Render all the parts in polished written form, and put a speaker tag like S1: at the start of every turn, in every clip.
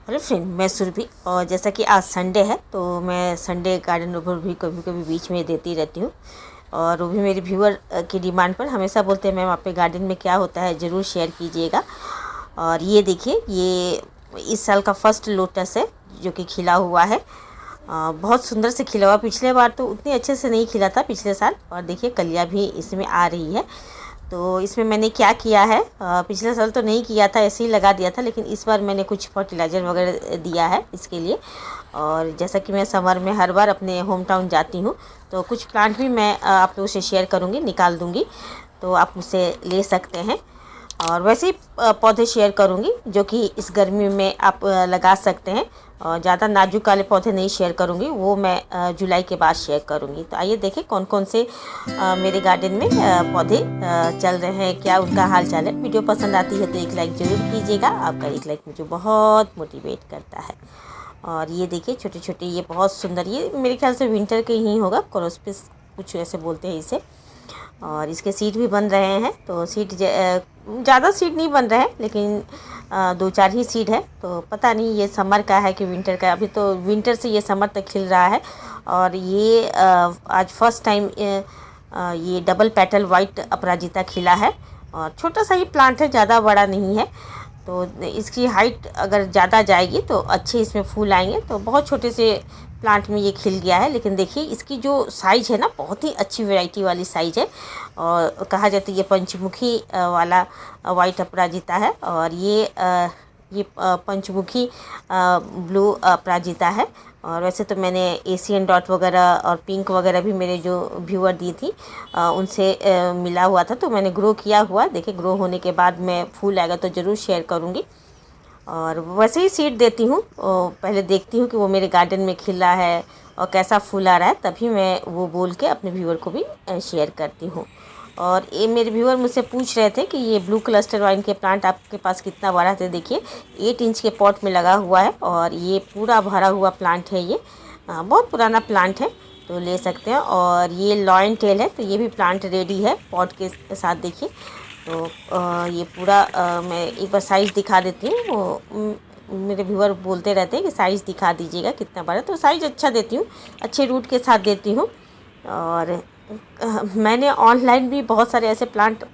S1: Hello friend, मैं सुरभि। और जैसा कि आज संडे है तो मैं संडे गार्डन ओवर भी कभी कभी बीच में देती रहती हूँ। और वो भी मेरे व्यूअर की डिमांड पर हमेशा बोलते हैं मैम आपके गार्डन में क्या होता है ज़रूर शेयर कीजिएगा। और ये देखिए, ये इस साल का फर्स्ट लोटस है जो कि खिला हुआ है। बहुत सुंदर से खिला हुआ। पिछले बार तो उतने अच्छे से नहीं खिला था पिछले साल। और देखिए कलियाँ भी इसमें आ रही है। तो इसमें मैंने क्या किया है, पिछले साल तो नहीं किया था, ऐसे ही लगा दिया था, लेकिन इस बार मैंने कुछ फर्टिलाइज़र वगैरह दिया है इसके लिए। और जैसा कि मैं समर में हर बार अपने होम टाउन जाती हूँ तो कुछ प्लांट भी मैं आप लोगों से शेयर करूँगी, निकाल दूँगी, तो आप मुझसे ले सकते हैं। और वैसे ही पौधे शेयर करूँगी जो कि इस गर्मी में आप लगा सकते हैं। और ज़्यादा नाजुक वाले पौधे नहीं शेयर करूँगी, वो मैं जुलाई के बाद शेयर करूँगी। तो आइए देखें कौन कौन से मेरे गार्डन में पौधे चल रहे हैं, क्या उनका हाल चाल है। वीडियो पसंद आती है तो एक लाइक ज़रूर कीजिएगा। आपका एक लाइक मुझे बहुत मोटिवेट करता है। और ये देखिए छोटे छोटे, ये बहुत सुंदर, ये मेरे ख्याल से विंटर के ही होगा, क्रोस्पिस कुछ ऐसे बोलते हैं इसे। और इसके सीड भी बन रहे हैं। तो सीड ज़्यादा सीड नहीं बन रहे हैं, लेकिन 2-4 ही सीड है। तो पता नहीं ये समर का है कि विंटर का। अभी तो विंटर से ये समर तक खिल रहा है। और ये आज फर्स्ट टाइम ये डबल पेटल वाइट अपराजिता खिला है। और छोटा सा ही प्लांट है, ज़्यादा बड़ा नहीं है। तो इसकी हाइट अगर ज़्यादा जाएगी तो अच्छे इसमें फूल आएंगे। तो बहुत छोटे से प्लांट में ये खिल गया है। लेकिन देखिए इसकी जो साइज़ है ना, बहुत ही अच्छी वैरायटी वाली साइज़ है। और कहा जाता है ये पंचमुखी वाला वाइट अपराजिता है। और ये पंचमुखी ब्लू अपराजिता है। और वैसे तो मैंने एशियन डॉट वगैरह और पिंक वगैरह भी मेरे जो व्यूअर दी थी उनसे मिला हुआ था, तो मैंने ग्रो किया हुआ। देखिए ग्रो होने के बाद मैं फूल आएगा तो ज़रूर शेयर करूँगी। और वैसे ही सीड देती हूँ, पहले देखती हूँ कि वो मेरे गार्डन में खिला है और कैसा फूल आ रहा है, तभी मैं वो बोल के अपने व्यूअर को भी शेयर करती हूँ। और ये मेरे व्यूअर मुझसे पूछ रहे थे कि ये ब्लू क्लस्टर वाइन के प्लांट आपके पास कितना बड़ा है। देखिए 8 इंच के पॉट में लगा हुआ है और ये पूरा भरा हुआ प्लांट है। ये बहुत पुराना प्लांट है, तो ले सकते हैं। और ये लॉयन टेल है, तो ये भी प्लांट रेडी है पॉट के साथ। देखिए तो ये पूरा मैं एक बार साइज़ दिखा देती हूँ। मेरे व्यूअर बोलते रहते हैं कि साइज़ दिखा दीजिएगा कितना बड़ा, तो साइज़ अच्छा देती हूँ, अच्छे रूट के साथ देती हूँ। और मैंने ऑनलाइन भी बहुत सारे ऐसे प्लांट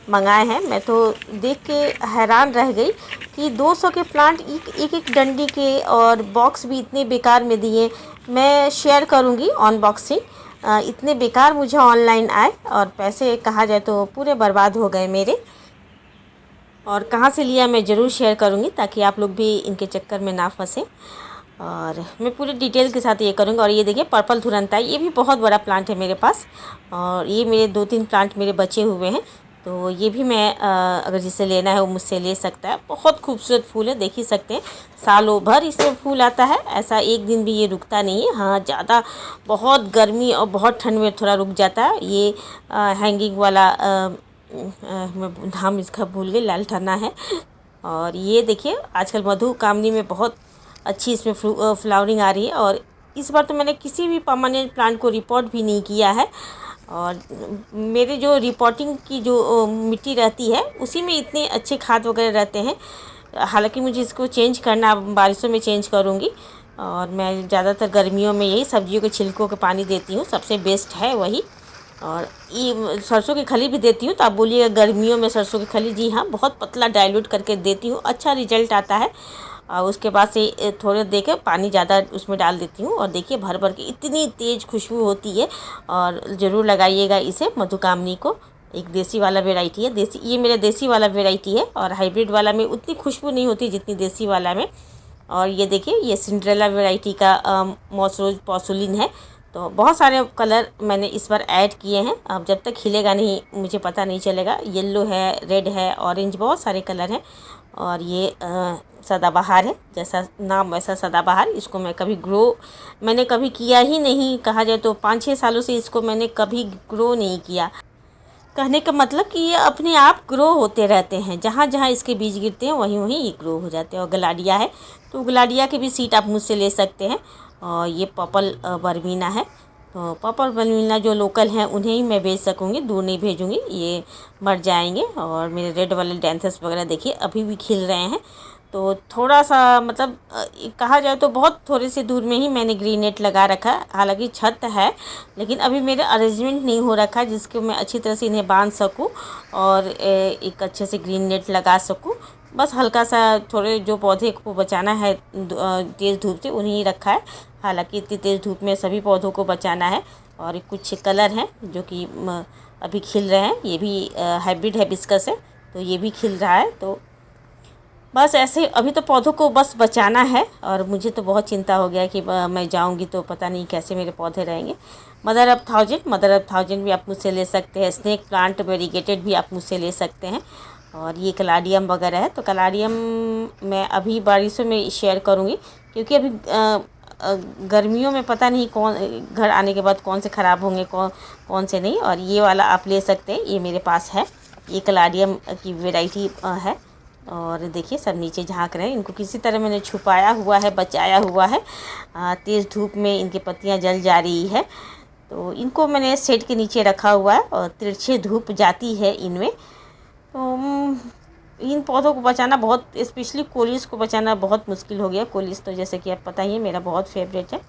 S1: मंगाए हैं। मैं तो देख के हैरान रह गई कि 200 के प्लांट एक एक डंडी के, और बॉक्स भी इतने बेकार में दिए। मैं शेयर करूँगी अनबॉक्सिंग। इतने बेकार मुझे ऑनलाइन आए और पैसे कहा जाए तो पूरे बर्बाद हो गए मेरे। और कहाँ से लिया मैं ज़रूर शेयर करूँगी, ताकि आप लोग भी इनके चक्कर में ना फंसें। और मैं पूरे डिटेल के साथ ये करूँगी। और ये देखिए पर्पल धुरंताई, ये भी बहुत बड़ा प्लांट है मेरे पास। और ये मेरे 2-3 प्लांट मेरे बचे हुए हैं, तो ये भी मैं अगर जिसे लेना है वो मुझसे ले सकता है। बहुत खूबसूरत फूल है, देख ही सकते हैं। सालों भर इसमें फूल आता है, ऐसा एक दिन भी ये रुकता नहीं है। हाँ, ज़्यादा बहुत गर्मी और बहुत ठंड में थोड़ा रुक जाता है। ये हैंगिंग वाला मैं नाम इसका भूल गई, लालठन्ना है। और ये देखिए आजकल मधुकामनी में बहुत अच्छी इसमें फ्लावरिंग आ रही है। और इस बार तो मैंने किसी भी परमानेंट प्लांट को रिपोर्ट भी नहीं किया है। और मेरे जो रिपोर्टिंग की जो मिट्टी रहती है उसी में इतने अच्छे खाद वगैरह रहते हैं। हालांकि मुझे इसको चेंज करना, बारिशों में चेंज करूँगी। और मैं ज़्यादातर गर्मियों में यही सब्जियों के छिलकों के पानी देती हूँ, सबसे बेस्ट है वही। और ये सरसों की खली भी देती हूँ। तो आप बोलिएगा गर्मियों में सरसों की खली, जी हाँ, बहुत पतला डाइल्यूट करके देती हूँ, अच्छा रिजल्ट आता है। और उसके बाद से थोड़े देकर पानी ज़्यादा उसमें डाल देती हूँ। और देखिए भर भर के इतनी तेज़ खुशबू होती है। और ज़रूर लगाइएगा इसे, मधुकामनी को। एक देसी वाला वेराइटी है, देसी, ये मेरा देसी वाला वेराइटी है। और हाइब्रिड वाला में उतनी खुशबू नहीं होती जितनी देसी वाला में। और ये देखिए ये सिंड्रेला वेराइटी का मॉसरोज पॉसुलिन है। तो बहुत सारे कलर मैंने इस बार ऐड किए हैं। अब जब तक खिलेगा नहीं मुझे पता नहीं चलेगा। येलो है, रेड है, ऑरेंज, बहुत सारे कलर हैं। और ये सदाबहार है, जैसा नाम वैसा सदाबहार। इसको मैं मैंने कभी किया ही नहीं। कहा जाए तो 5-6 सालों से इसको मैंने कभी ग्रो नहीं किया। कहने का मतलब कि ये अपने आप ग्रो होते रहते हैं, जहाँ जहाँ इसके बीज गिरते हैं वहीं वहीं ये ग्रो हो जाते हैं। और गलाडिया है, तो गलाडिया के भी सीड आप मुझसे ले सकते हैं। और ये पर्पल बर्मीना है, तो पर्पल बर्मीना जो लोकल हैं उन्हें ही मैं भेज सकूँगी, दूर नहीं भेजूँगी, ये मर जाएंगे। और मेरे रेड वाले डैंथस वगैरह देखिए अभी भी खिल रहे हैं। तो थोड़ा सा मतलब कहा जाए तो बहुत थोड़े से दूर में ही मैंने ग्रीन नेट लगा रखा है। हालांकि छत है, लेकिन अभी मेरा अरेंजमेंट नहीं हो रखा जिसको मैं अच्छी तरह से इन्हें बांध सकूं और एक अच्छे से ग्रीन नेट लगा सकूं। बस हल्का सा थोड़े जो पौधे को बचाना है तेज़ धूप से उन्हीं रखा है। हालांकि इतनी तेज़ धूप में सभी पौधों को बचाना है। और कुछ कलर हैं जो कि अभी खिल रहे हैं। ये भी हाइब्रिड हिबिस्कस है, तो ये भी खिल रहा है। तो बस ऐसे अभी तो पौधों को बस बचाना है। और मुझे तो बहुत चिंता हो गया कि मैं जाऊंगी तो पता नहीं कैसे मेरे पौधे रहेंगे। मदर ऑफ थाउजेंड भी आप मुझसे ले सकते हैं। स्नेक प्लांट वेरीगेटेड भी आप मुझसे ले सकते हैं। और ये कलाडियम वगैरह है, तो कलाडियम मैं अभी बारिशों में शेयर करूँगी, क्योंकि अभी गर्मियों में पता नहीं कौन घर आने के बाद कौन से ख़राब होंगे, कौन से नहीं। और ये वाला आप ले सकते हैं, ये मेरे पास है। ये कलाडियम की वैरायटी है। और देखिए सब नीचे झांक रहे हैं। इनको किसी तरह मैंने छुपाया हुआ है, बचाया हुआ है। तेज़ धूप में इनकी पत्तियां जल जा रही है, तो इनको मैंने शेड के नीचे रखा हुआ है और तिरछे धूप जाती है इनमें। तो इन पौधों को बचाना बहुत, स्पेशली कोलिस को बचाना बहुत मुश्किल हो गया। कोलिस तो जैसे कि आप पता ही है मेरा बहुत फेवरेट है।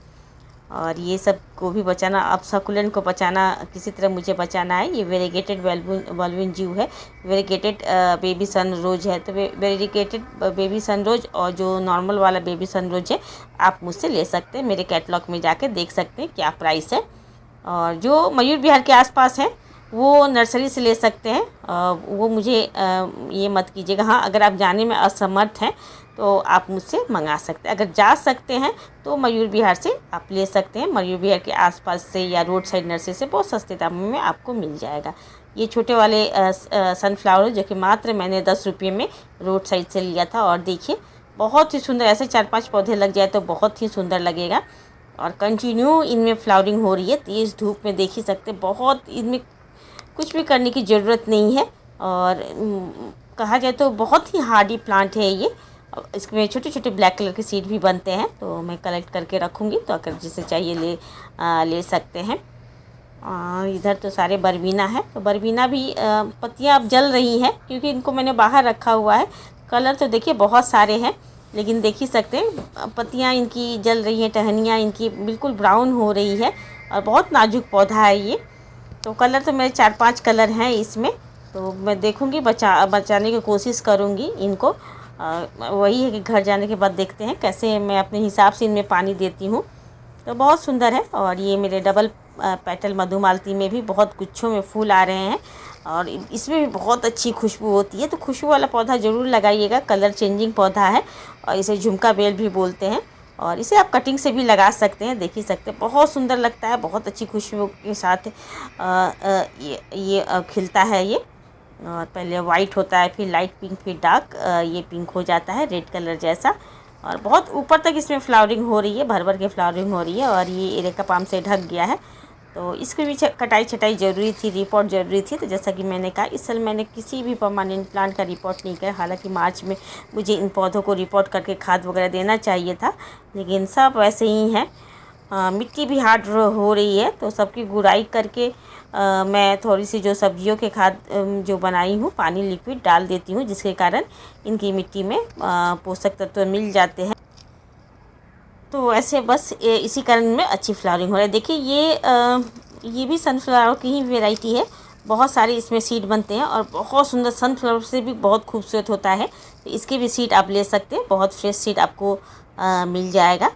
S1: और ये सब को भी बचाना, अब सकुलेंट को बचाना किसी तरह मुझे बचाना है। ये वेरीगेटेड बल्बिन जीव है, वेरीगेटेड बेबी सन रोज है। तो वेरीगेटेड बेबी सन रोज और जो नॉर्मल वाला बेबी सन रोज है आप मुझसे ले सकते हैं। मेरे कैटलॉग में जाके देख सकते हैं क्या प्राइस है। और जो मयूर विहार के आसपास हैं वो नर्सरी से ले सकते हैं। वो मुझे ये मत कीजिएगा। हाँ, अगर आप जाने में असमर्थ हैं तो आप मुझसे मंगा सकते हैं। अगर जा सकते हैं तो मयूर विहार से आप ले सकते हैं। मयूर विहार के आसपास से या रोड साइड नर्सरी से बहुत सस्ते दामों में आपको मिल जाएगा। ये छोटे वाले सनफ्लावर जो कि मात्र मैंने 10 रुपये में रोड साइड से लिया था। और देखिए बहुत ही सुंदर, ऐसे 4-5 पौधे लग जाए तो बहुत ही सुंदर लगेगा। और कंटिन्यू इनमें फ्लावरिंग हो रही है तेज़ धूप में, देख ही सकते। बहुत इनमें कुछ भी करने की ज़रूरत नहीं है। और कहा जाए तो बहुत ही हार्डी प्लांट है ये। इसमें छोटे छोटे ब्लैक कलर के सीड भी बनते हैं, तो मैं कलेक्ट करके रखूँगी, तो अगर जिसे चाहिए ले सकते हैं। इधर तो सारे बरबीना है, तो बरबीना भी पत्तियां अब जल रही हैं क्योंकि इनको मैंने बाहर रखा हुआ है। कलर तो देखिए बहुत सारे हैं, लेकिन देख ही सकते हैं पत्तियां इनकी जल रही हैं, टहनियाँ इनकी बिल्कुल ब्राउन हो रही है। और बहुत नाजुक पौधा है ये। तो कलर तो मेरे 4-5 कलर हैं इसमें, तो मैं देखूँगी, बचाने की कोशिश करूँगी इनको। वही है कि घर जाने के बाद देखते हैं कैसे मैं अपने हिसाब से इनमें पानी देती हूँ। तो बहुत सुंदर है। और ये मेरे डबल पेटल मधुमालती में भी बहुत गुच्छों में फूल आ रहे हैं और इसमें भी बहुत अच्छी खुशबू होती है। तो खुशबू वाला पौधा ज़रूर लगाइएगा। कलर चेंजिंग पौधा है और इसे झुमका बेल भी बोलते हैं। और इसे आप कटिंग से भी लगा सकते हैं, देख ही सकते हैं, बहुत सुंदर लगता है। बहुत अच्छी खुशबू के साथ ये खिलता है ये। और पहले वाइट होता है, फिर लाइट पिंक, फिर डार्क ये पिंक हो जाता है, रेड कलर जैसा। और बहुत ऊपर तक इसमें फ्लावरिंग हो रही है, भर भर के फ्लावरिंग हो रही है। और ये एरेका पाम से ढक गया है, तो इसके भी कटाई छटाई ज़रूरी थी, रिपोर्ट ज़रूरी थी। तो जैसा कि मैंने कहा, इस साल मैंने किसी भी परमानेंट प्लांट का रिपोर्ट नहीं किया। हालांकि मार्च में मुझे इन पौधों को रिपोर्ट करके खाद वगैरह देना चाहिए था, लेकिन सब वैसे ही हैं। मिट्टी भी हार्ड हो रही है, तो सबकी गुड़ाई करके मैं थोड़ी सी जो सब्जियों के खाद जो बनाई हूँ, पानी लिक्विड डाल देती हूँ, जिसके कारण इनकी मिट्टी में पोषक तत्व मिल जाते हैं। तो ऐसे बस इसी कारण में अच्छी फ्लावरिंग हो रही है। देखिए ये भी सनफ्लावर की ही वैरायटी है। बहुत सारे इसमें सीड बनते हैं और बहुत सुंदर, सनफ्लावर से भी बहुत खूबसूरत होता है। तो इसके भी सीड आप ले सकते हैं, बहुत फ्रेश सीड आपको मिल जाएगा।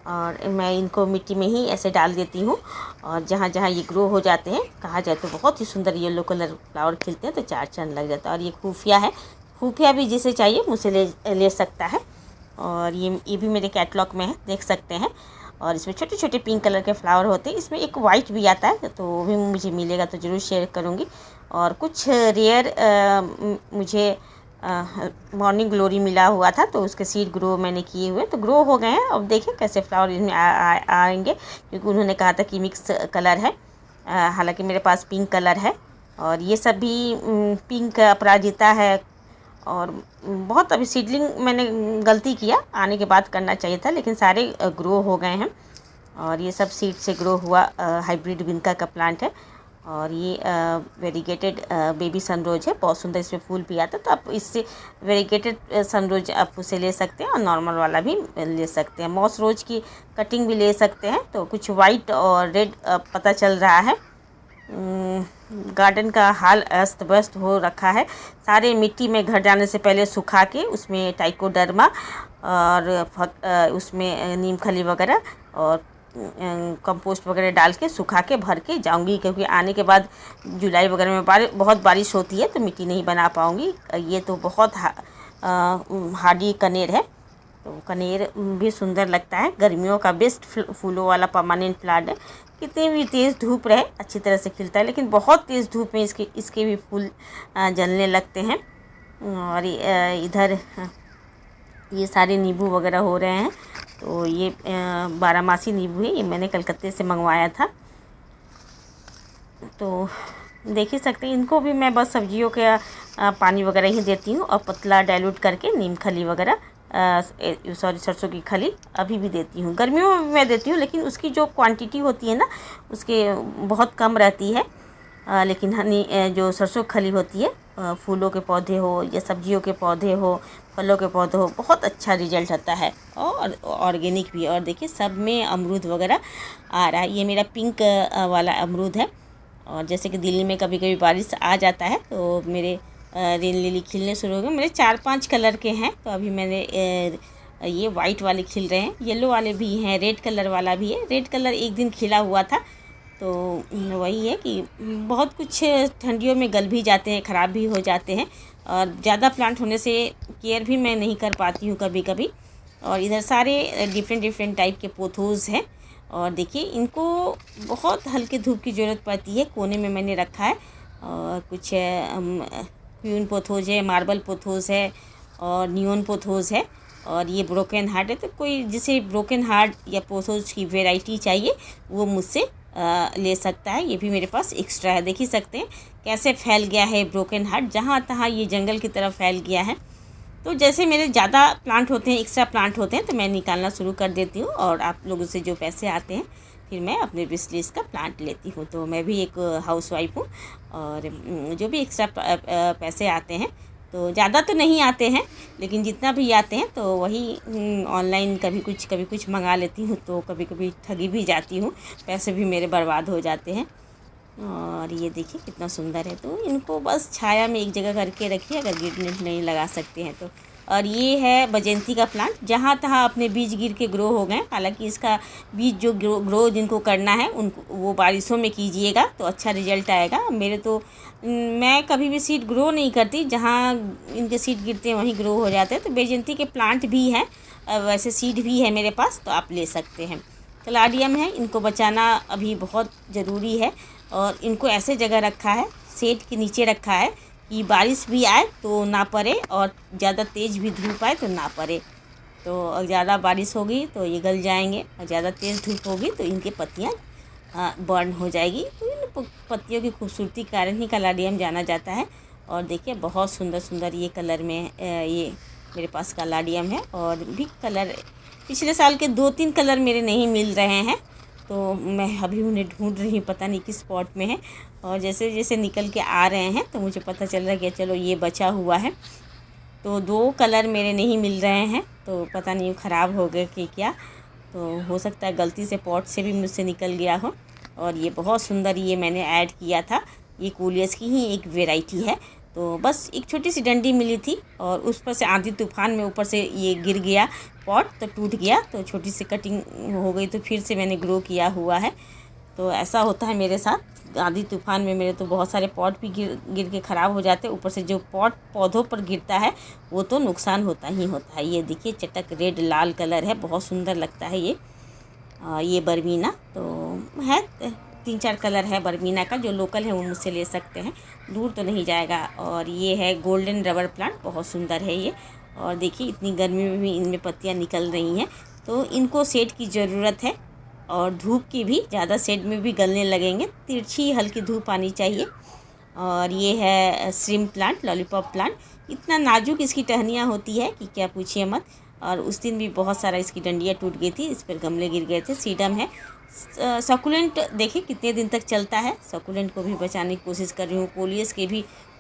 S1: और मैं इनको मिट्टी में ही ऐसे डाल देती हूँ। और जहाँ जहाँ ये ग्रो हो जाते हैं, कहा जाए तो बहुत ही सुंदर येलो कलर फ्लावर खिलते हैं, तो 4 चांद लग जाता है। और ये खुफिया है, खुफिया भी जिसे चाहिए मुझसे ले सकता है। और ये भी मेरे कैटलॉग में है, देख सकते हैं। और इसमें छोटे छोटे पिंक कलर के फ्लावर होते हैं। इसमें एक वाइट भी आता है, तो वो भी मुझे मिलेगा तो ज़रूर शेयर करूँगी। और कुछ रेयर मुझे मॉर्निंग ग्लोरी मिला हुआ था, तो उसके सीड ग्रो मैंने किए हुए, तो ग्रो हो गए हैं। अब देखें कैसे फ्लावर इसमें आएंगे, क्योंकि उन्होंने कहा था कि मिक्स कलर है। हालांकि मेरे पास पिंक कलर है। और ये सब भी पिंक अपराजिता है। और बहुत अभी सीडलिंग मैंने गलती किया, आने के बाद करना चाहिए था, लेकिन सारे ग्रो हो गए हैं। और ये सब सीड से ग्रो हुआ हाइब्रिड विनका का प्लांट है। और ये वेरीगेटेड बेबी सनरोज है, बहुत सुंदर इसमें फूल भी आता है। तो आप इससे वेरीगेटेड सनरोज आप उसे ले सकते हैं और नॉर्मल वाला भी ले सकते हैं। मॉस रोज की कटिंग भी ले सकते हैं। तो कुछ वाइट और रेड पता चल रहा है। गार्डन का हाल अस्त व्यस्त हो रखा है। सारे मिट्टी में घर जाने से पहले सुखा के उसमें ट्राइकोडर्मा और उसमें नीम खली वगैरह और कंपोस्ट वगैरह डाल के सुखा के भर के जाऊंगी, क्योंकि आने के बाद जुलाई वगैरह में बहुत बारिश होती है तो मिट्टी नहीं बना पाऊंगी। ये तो बहुत हार्डी कनेर है, तो कनेर भी सुंदर लगता है। गर्मियों का बेस्ट फूलों वाला परमानेंट प्लांट है। कितनी भी तेज़ धूप रहे अच्छी तरह से खिलता है, लेकिन बहुत तेज़ धूप में इसके भी फूल जलने लगते हैं। और इधर ये सारे नींबू वगैरह हो रहे हैं। तो ये 12 मासी नींबू है, ये मैंने कलकत्ते से मंगवाया था। तो देख ही सकते हैं, इनको भी मैं बस सब्जियों के पानी वगैरह ही देती हूँ और पतला डाइल्यूट करके नीम खली वगैरह सरसों की खली अभी भी देती हूँ। गर्मियों में मैं देती हूँ, लेकिन उसकी जो क्वांटिटी होती है ना उसके बहुत कम रहती है। लेकिन जो सरसों खली होती है, फूलों के पौधे हो या सब्जियों के पौधे हो, फलों के पौधे हो, बहुत अच्छा रिजल्ट आता है और ऑर्गेनिक भी। और देखिए सब में अमरूद वगैरह आ रहा है। ये मेरा पिंक वाला अमरूद है। और जैसे कि दिल्ली में कभी कभी बारिश आ जाता है तो मेरे रेन लिली खिलने शुरू हो गए। मेरे 4-5 कलर के हैं। तो अभी मैंने ये वाइट वाले खिल रहे हैं, येलो वाले भी हैं, रेड कलर वाला भी है। रेड कलर एक दिन खिला हुआ था। तो वही है कि बहुत कुछ ठंडियों में गल भी जाते हैं, ख़राब भी हो जाते हैं। और ज़्यादा प्लांट होने से केयर भी मैं नहीं कर पाती हूँ कभी कभी। और इधर सारे डिफरेंट टाइप के पोथोज़ हैं। और देखिए इनको बहुत हल्के धूप की ज़रूरत पड़ती है। कोने में मैंने रखा है। और कुछ क्वीन पोथोज है, मार्बल पोथोज है और नियॉन पोथोज है। और ये ब्रोकन हार्ट है। तो कोई जिसे ब्रोकन हार्ट या पोथोज की वैरायटी चाहिए वो मुझसे ले सकता है। ये भी मेरे पास एक्स्ट्रा है। देख ही सकते हैं कैसे फैल गया है ब्रोकन हार्ट, जहाँ तहाँ ये जंगल की तरफ फैल गया है। तो जैसे मेरे ज़्यादा प्लांट होते हैं, एक्स्ट्रा प्लांट होते हैं, तो मैं निकालना शुरू कर देती हूँ। और आप लोगों से जो पैसे आते हैं फिर मैं अपने विश लिस्ट का प्लांट लेती हूँ। तो मैं भी एक हाउसवाइफ हूँ। और जो भी एक्स्ट्रा पैसे आते हैं, तो ज़्यादा तो नहीं आते हैं, लेकिन जितना भी आते हैं तो वही ऑनलाइन कभी कुछ मंगा लेती हूँ। तो कभी कभी ठगी भी जाती हूँ, पैसे भी मेरे बर्बाद हो जाते हैं। और ये देखिए कितना सुंदर है। तो इनको बस छाया में एक जगह करके रखिए, अगर गिर नहीं लगा सकते हैं तो। और ये है बजेंती का प्लांट, जहाँ तहाँ अपने बीज गिर के ग्रो हो गए। हालांकि इसका बीज जो ग्रो जिनको करना है उनको वो बारिशों में कीजिएगा तो अच्छा रिजल्ट आएगा। मेरे तो मैं कभी भी सीड ग्रो नहीं करती, जहाँ इनके सीड गिरते हैं वहीं ग्रो हो जाते हैं। तो बजेंती के प्लांट भी हैं, वैसे सीड भी है मेरे पास, तो आप ले सकते हैं। कलाडियम है, इनको बचाना अभी बहुत ज़रूरी है। और इनको ऐसे जगह रखा है, शेड के नीचे रखा है कि बारिश भी आए तो ना पड़े और ज़्यादा तेज़ भी धूप आए तो ना पड़े। तो ज़्यादा बारिश होगी तो ये गल जाएंगे और ज़्यादा तेज़ धूप होगी तो इनकी पत्तियाँ बर्न हो जाएगी। तो इन पत्तियों की खूबसूरती कारण ही कलाडियम जाना जाता है। और देखिए बहुत सुंदर ये कलर में ये मेरे पास कलाडियम है। और भी कलर पिछले साल के 2-3 कलर मेरे नहीं मिल रहे हैं, तो मैं अभी उन्हें ढूंढ रही हूँ, पता नहीं किस स्पॉट में है। और जैसे जैसे निकल के आ रहे हैं तो मुझे पता चल रहा है कि चलो ये बचा हुआ है। तो 2 कलर मेरे नहीं मिल रहे हैं, तो पता नहीं ख़राब हो गए कि क्या। तो हो सकता है गलती से पॉट से भी मुझसे निकल गया हो। और ये बहुत सुंदर ये मैंने ऐड किया था, ये कोलियस की ही एक वेराइटी है। तो बस एक छोटी सी डंडी मिली थी और उस पर से आंधी तूफान में ऊपर से ये गिर गया पॉट, तो टूट गया। तो छोटी सी कटिंग हो गई, तो फिर से मैंने ग्रो किया हुआ है। तो ऐसा होता है मेरे साथ, आंधी तूफान में मेरे तो बहुत सारे पॉट भी गिर के ख़राब हो जाते हैं। ऊपर से जो पॉट पौधों पर गिरता है वो तो नुकसान होता ही होता है। ये देखिए चटक रेड लाल कलर है, बहुत सुंदर लगता है ये बर्मीना। तो है 3-4 कलर है बर्मीना का, जो लोकल है वो मुझसे ले सकते हैं, दूर तो नहीं जाएगा। और ये है गोल्डन रबर प्लांट, बहुत सुंदर है ये। और देखिए इतनी गर्मी में भी इनमें पत्तियां निकल रही हैं। तो इनको शेड की ज़रूरत है और धूप की भी, ज़्यादा शेड में भी गलने लगेंगे, तिरछी हल्की धूप आनी चाहिए। और ये है श्रिम्प प्लांट, लॉलीपॉप प्लांट। इतना नाजुक इसकी टहनियाँ होती है कि क्या पूछिए मत। और उस दिन भी बहुत सारा इसकी डंडियाँ टूट गई थी, इस पर गमले गिर गए थे। सीडम है। सकुलेंट देखिए कितने दिन तक चलता है। सकुलेंट को भी बचाने की कोशिश कर रही हूँ,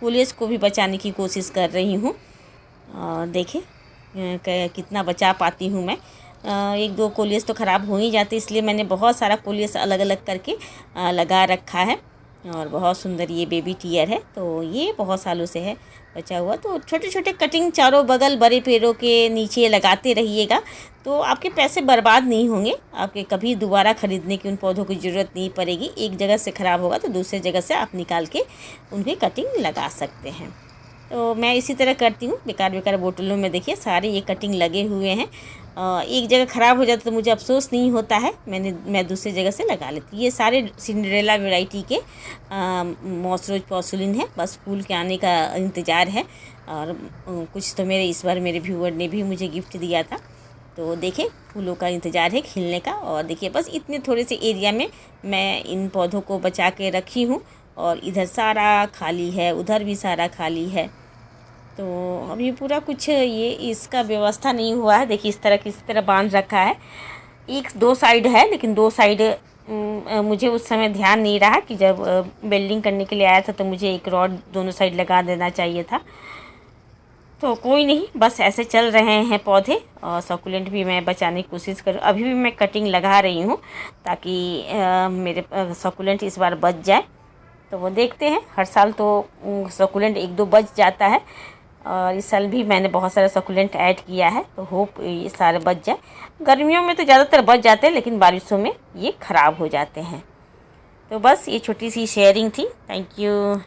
S1: कोलियस को भी बचाने की कोशिश कर रही हूँ। और देखिए कितना बचा पाती हूँ मैं। एक दो कोलियस तो ख़राब हो ही जाते, इसलिए मैंने बहुत सारा कोलियस अलग अलग करके लगा रखा है। और बहुत सुंदर ये बेबी टियर है, तो ये बहुत सालों से है बचा हुआ। तो छोटे छोटे कटिंग चारों बगल बड़े पेड़ों के नीचे लगाते रहिएगा, तो आपके पैसे बर्बाद नहीं होंगे। आपके कभी दोबारा ख़रीदने की उन पौधों की ज़रूरत नहीं पड़ेगी। एक जगह से ख़राब होगा तो दूसरे जगह से आप निकाल के उनकी कटिंग लगा सकते हैं। तो मैं इसी तरह करती हूँ। बेकार बोतलों में देखिए सारे ये कटिंग लगे हुए हैं। एक जगह ख़राब हो जाता तो मुझे अफसोस नहीं होता है, मैं दूसरी जगह से लगा लेती हूँ। ये सारे सिंड्रेला वैरायटी के मॉस रोज पॉर्सिलिन है, बस फूल के आने का इंतज़ार है। और कुछ तो इस बार मेरे व्यूअर ने भी मुझे गिफ्ट दिया था, तो देखिए फूलों का इंतज़ार है खिलने का। और देखिए बस इतने थोड़े से एरिया में मैं इन पौधों को बचा के रखी हूँ। और इधर सारा खाली है, उधर भी सारा खाली है। तो अभी पूरा कुछ ये इसका व्यवस्था नहीं हुआ है। देखिए इस तरह किस तरह बांध रखा है। एक दो साइड है, लेकिन दो साइड मुझे उस समय ध्यान नहीं रहा कि जब बिल्डिंग करने के लिए आया था तो मुझे एक रॉड दोनों साइड लगा देना चाहिए था। तो कोई नहीं, बस ऐसे चल रहे हैं पौधे। और सकुलेंट भी मैं बचाने की कोशिश करूँ। अभी भी मैं कटिंग लगा रही हूँ ताकि मेरे सकुलेंट इस बार बच जाए। तो वो देखते हैं, हर साल तो सकुलेंट एक दो बच जाता है। और इस साल भी मैंने बहुत सारा सकुलेंट ऐड किया है, तो होप ये सारे बच जाए। गर्मियों में तो ज़्यादातर बच जाते हैं, लेकिन बारिशों में ये ख़राब हो जाते हैं। तो बस ये छोटी सी शेयरिंग थी। Thank you.